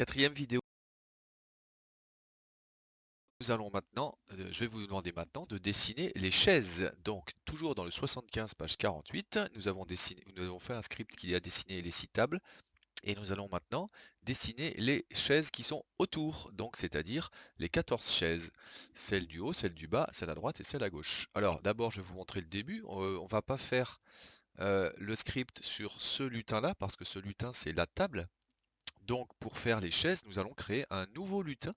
Quatrième vidéo, nous allons maintenant, je vais vous demander maintenant de dessiner les chaises. Donc, toujours dans le 75, page 48, nous avons fait un script qui a dessiné les 6 tables et nous allons maintenant dessiner les chaises qui sont autour, donc c'est-à-dire les 14 chaises. Celle du haut, celle du bas, celle à droite et celle à gauche. Alors, d'abord, je vais vous montrer le début. On va pas faire le script sur ce lutin-là parce que ce lutin, c'est la table. Donc, pour faire les chaises, nous allons créer un nouveau lutin.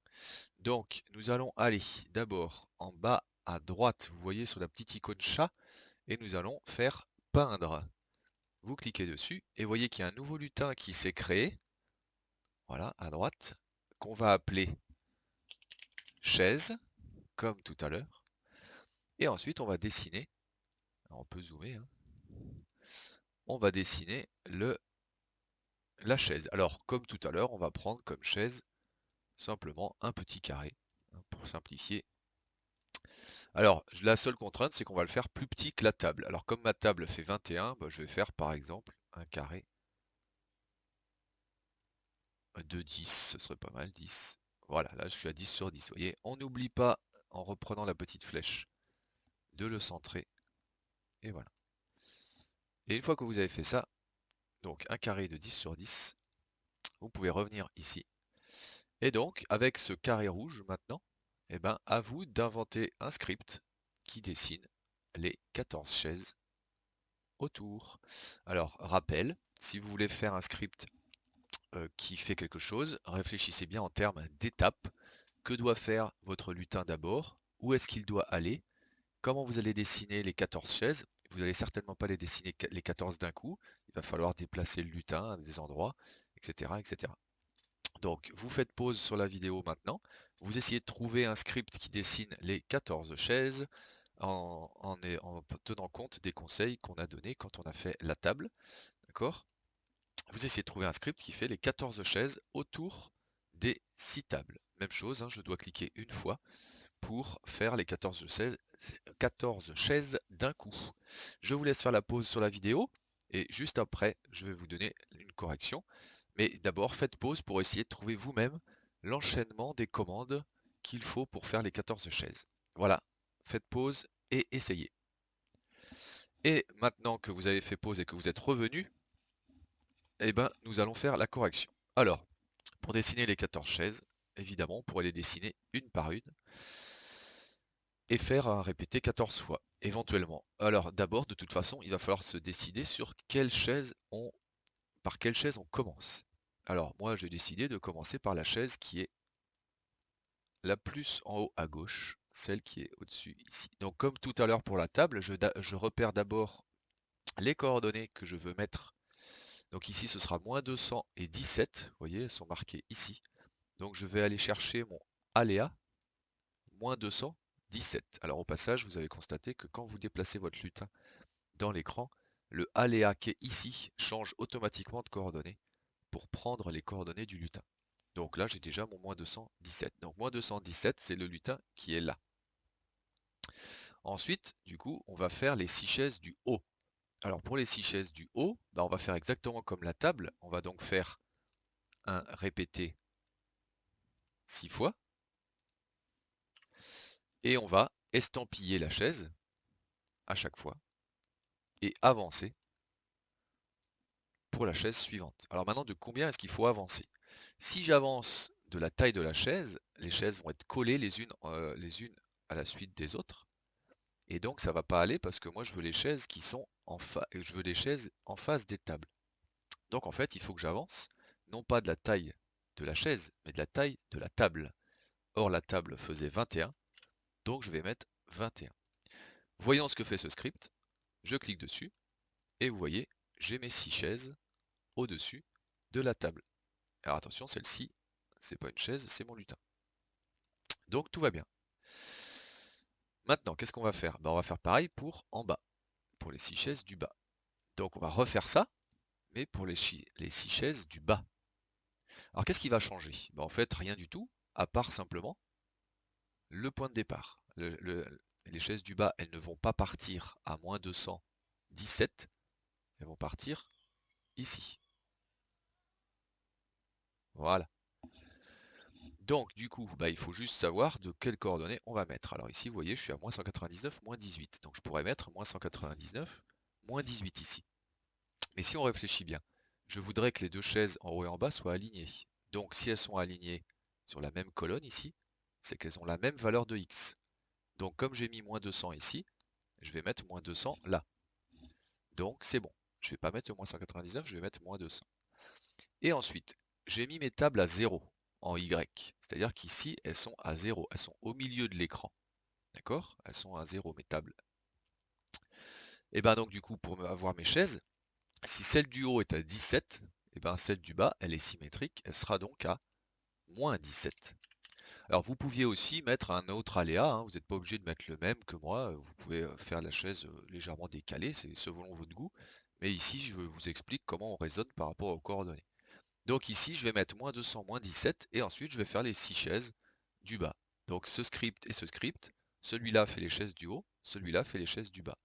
Donc, nous allons aller d'abord en bas à droite, vous voyez sur la petite icône chat, et nous allons faire peindre. Vous cliquez dessus et voyez qu'il y a un nouveau lutin qui s'est créé, voilà, à droite, qu'on va appeler chaise, comme tout à l'heure. Et ensuite, on va dessiner, alors on peut zoomer, hein, on va dessiner la chaise. Alors, comme tout à l'heure, on va prendre comme chaise simplement un petit carré, hein, pour simplifier. Alors, la seule contrainte, c'est qu'on va le faire plus petit que la table. Alors, comme ma table fait 21, bah, je vais faire par exemple un carré de 10. Ce serait pas mal, 10. Voilà, là je suis à 10 sur 10. Vous voyez, on n'oublie pas, en reprenant la petite flèche, de le centrer. Et voilà. Et une fois que vous avez fait ça, donc un carré de 10 sur 10, vous pouvez revenir ici. Et donc, avec ce carré rouge maintenant, eh ben, à vous d'inventer un script qui dessine les 14 chaises autour. Alors, rappel, si vous voulez faire un script qui fait quelque chose, réfléchissez bien en termes d'étapes. Que doit faire votre lutin d'abord? Où est-ce qu'il doit aller? Comment vous allez dessiner les 14 chaises? Vous n'allez certainement pas les dessiner les 14 d'un coup. Il va falloir déplacer le lutin à des endroits, etc., etc. Donc, vous faites pause sur la vidéo maintenant. Vous essayez de trouver un script qui dessine les 14 chaises en tenant compte des conseils qu'on a donnés quand on a fait la table. D'accord? Vous essayez de trouver un script qui fait les 14 chaises autour des 6 tables. Même chose, hein, je dois cliquer une fois pour faire les 14 chaises d'un coup. Je vous laisse faire la pause sur la vidéo et juste après, je vais vous donner une correction. Mais d'abord, faites pause pour essayer de trouver vous-même l'enchaînement des commandes qu'il faut pour faire les 14 chaises. Voilà, faites pause et essayez. Et maintenant que vous avez fait pause et que vous êtes revenu, eh ben, nous allons faire la correction. Alors, pour dessiner les 14 chaises, évidemment, on pourrait les dessiner une par une et faire un répéter 14 fois, éventuellement. Alors, d'abord, de toute façon, il va falloir se décider sur par quelle chaise on commence. Alors, moi, j'ai décidé de commencer par la chaise qui est la plus en haut à gauche, celle qui est au-dessus ici. Donc, comme tout à l'heure pour la table, je repère d'abord les coordonnées que je veux mettre. Donc ici, ce sera moins 217, vous voyez, elles sont marquées ici. Donc je vais aller chercher mon aléa, moins 217. Alors au passage, vous avez constaté que quand vous déplacez votre lutin dans l'écran, le aléa qui est ici change automatiquement de coordonnées pour prendre les coordonnées du lutin. Donc là, j'ai déjà mon moins 217. Donc moins 217, c'est le lutin qui est là. Ensuite, du coup, on va faire les 6 chaises du haut. Alors pour les 6 chaises du haut, bah, on va faire exactement comme la table. On va donc faire un répété 6 fois. Et on va estampiller la chaise à chaque fois et avancer pour la chaise suivante. Alors maintenant, de combien est-ce qu'il faut avancer? Si j'avance de la taille de la chaise, les chaises vont être collées les unes à la suite des autres. Et donc ça va pas aller parce que moi je veux les chaises qui sont je veux les chaises en face des tables. Donc en fait, il faut que j'avance, non pas de la taille de la chaise, mais de la taille de la table. Or la table faisait 21, donc je vais mettre 21. Voyons ce que fait ce script. Je clique dessus et vous voyez, j'ai mes 6 chaises au-dessus de la table. Alors attention, celle-ci, c'est pas une chaise, c'est mon lutin. Donc tout va bien. Maintenant, qu'est-ce qu'on va faire? Ben, on va faire pareil pour en bas, pour les 6 chaises du bas. Donc on va refaire ça, mais pour les 6 chaises du bas. Alors qu'est-ce qui va changer? Ben, en fait, rien du tout, à part simplement le point de départ. Les chaises du bas, elles ne vont pas partir à moins 217, elles vont partir ici. Voilà. Donc du coup, bah, il faut juste savoir de quelles coordonnées on va mettre. Alors ici, vous voyez, je suis à moins 199, moins 18. Donc je pourrais mettre moins 199, moins 18 ici. Mais si on réfléchit bien, je voudrais que les deux chaises en haut et en bas soient alignées. Donc si elles sont alignées sur la même colonne ici, c'est qu'elles ont la même valeur de x. Donc comme j'ai mis moins 200 ici, je vais mettre moins 200 là. Donc c'est bon. Je ne vais pas mettre le moins 199, je vais mettre moins 200. Et ensuite, j'ai mis mes tables à 0 en Y. C'est-à-dire qu'ici, elles sont à 0. Elles sont au milieu de l'écran. D'accord? Elles sont à 0, mes tables. Et bien donc du coup, pour avoir mes chaises, si celle du haut est à 17, et ben celle du bas, elle est symétrique. Elle sera donc à moins 17. Alors vous pouviez aussi mettre un autre aléa, hein, vous n'êtes pas obligé de mettre le même que moi, vous pouvez faire la chaise légèrement décalée, c'est selon votre goût. Mais ici, je vous explique comment on raisonne par rapport aux coordonnées. Donc ici, je vais mettre moins 200, moins 17, et ensuite je vais faire les 6 chaises du bas. Donc ce script et ce script, celui-là fait les chaises du haut, celui-là fait les chaises du bas.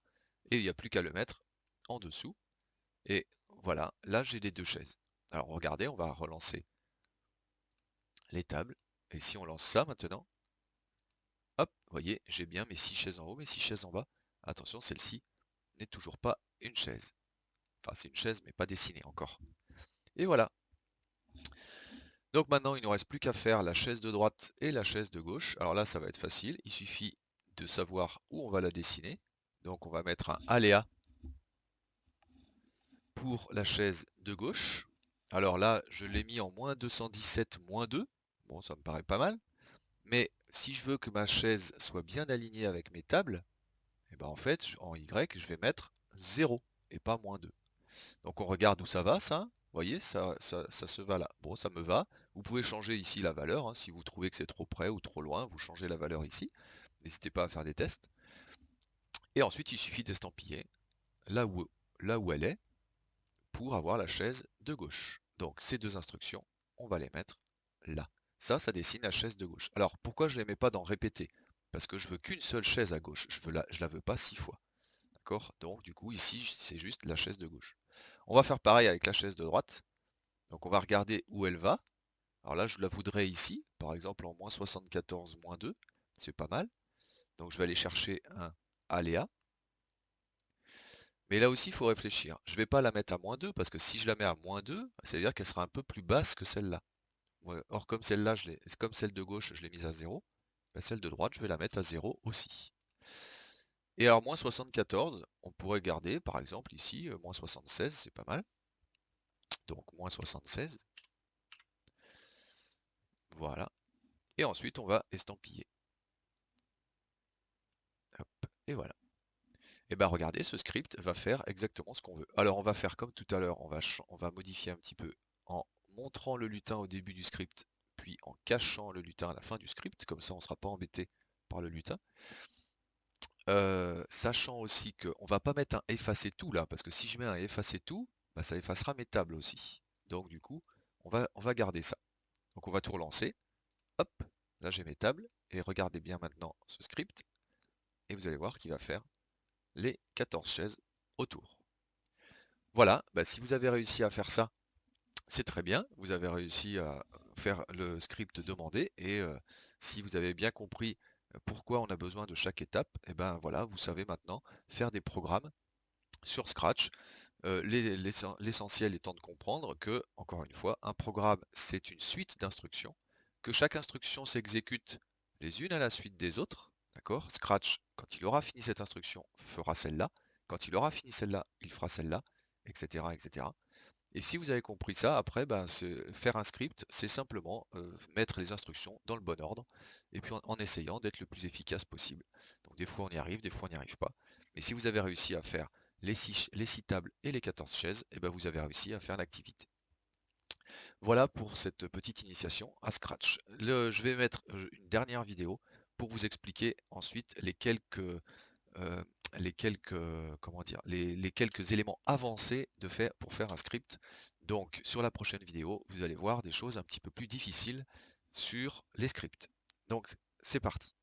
Et il n'y a plus qu'à le mettre en dessous. Et voilà, là j'ai les deux chaises. Alors regardez, on va relancer les tables. Et si on lance ça maintenant, hop, vous voyez, j'ai bien mes 6 chaises en haut, mes 6 chaises en bas. Attention, celle-ci n'est toujours pas une chaise. Enfin, c'est une chaise, mais pas dessinée encore. Et voilà. Donc maintenant, il ne nous reste plus qu'à faire la chaise de droite et la chaise de gauche. Alors là, ça va être facile. Il suffit de savoir où on va la dessiner. Donc on va mettre un aléa pour la chaise de gauche. Alors là, je l'ai mis en moins 217, moins 2. Bon, ça me paraît pas mal. Mais si je veux que ma chaise soit bien alignée avec mes tables, et ben en fait, en Y, je vais mettre 0 et pas moins 2. Donc on regarde où ça va, ça. Vous voyez, ça se va là. Bon, ça me va. Vous pouvez changer ici la valeur, hein. Si vous trouvez que c'est trop près ou trop loin, vous changez la valeur ici. N'hésitez pas à faire des tests. Et ensuite, il suffit d'estampiller là où elle est pour avoir la chaise de gauche. Donc ces deux instructions, on va les mettre là. Ça dessine la chaise de gauche. Alors pourquoi je ne les mets pas dans répéter? Parce que je veux qu'une seule chaise à gauche. Je la veux pas 6 fois. D'accord? Donc du coup, ici, c'est juste la chaise de gauche. On va faire pareil avec la chaise de droite. Donc on va regarder où elle va. Alors là, je la voudrais ici, par exemple en moins 74, moins 2. C'est pas mal. Donc je vais aller chercher un aléa. Mais là aussi, il faut réfléchir. Je ne vais pas la mettre à moins 2, parce que si je la mets à moins 2, ça veut dire qu'elle sera un peu plus basse que celle-là. Ouais, or, comme celle-là, comme celle de gauche, je l'ai mise à 0, ben, celle de droite, je vais la mettre à 0 aussi. Et alors, moins 74, on pourrait garder, par exemple, ici, moins 76, c'est pas mal. Donc, moins 76. Voilà. Et ensuite, on va estampiller. Hop, et voilà. Et bien regardez, ce script va faire exactement ce qu'on veut. Alors on va faire comme tout à l'heure, on va modifier un petit peu en montrant le lutin au début du script, puis en cachant le lutin à la fin du script, comme ça on ne sera pas embêté par le lutin. Sachant aussi qu'on va pas mettre un effacer tout là, parce que si je mets un effacer tout, bah, ça effacera mes tables aussi. Donc du coup, on va garder ça. Donc on va tout relancer. Hop, là j'ai mes tables, et regardez bien maintenant ce script, et vous allez voir qu'il va faire les 14 chaises autour. Voilà, bah, si vous avez réussi à faire ça, c'est très bien. Vous avez réussi à faire le script demandé et si vous avez bien compris pourquoi on a besoin de chaque étape, et ben voilà, vous savez maintenant faire des programmes sur Scratch. L'essentiel étant de comprendre que, encore une fois, un programme, c'est une suite d'instructions, que chaque instruction s'exécute les unes à la suite des autres, d'accord? Scratch, quand il aura fini cette instruction, fera celle-là. Quand il aura fini celle-là, il fera celle-là, etc., etc. Et si vous avez compris ça, après, ben, faire un script, c'est simplement mettre les instructions dans le bon ordre, et puis en essayant d'être le plus efficace possible. Donc des fois on y arrive, des fois on n'y arrive pas. Mais si vous avez réussi à faire les 6 tables et les 14 chaises, et ben vous avez réussi à faire l'activité. Voilà pour cette petite initiation à Scratch. Je vais mettre une dernière vidéo pour vous expliquer ensuite comment dire, les quelques éléments avancés pour faire un script. Donc sur la prochaine vidéo, vous allez voir des choses un petit peu plus difficiles sur les scripts. Donc c'est parti.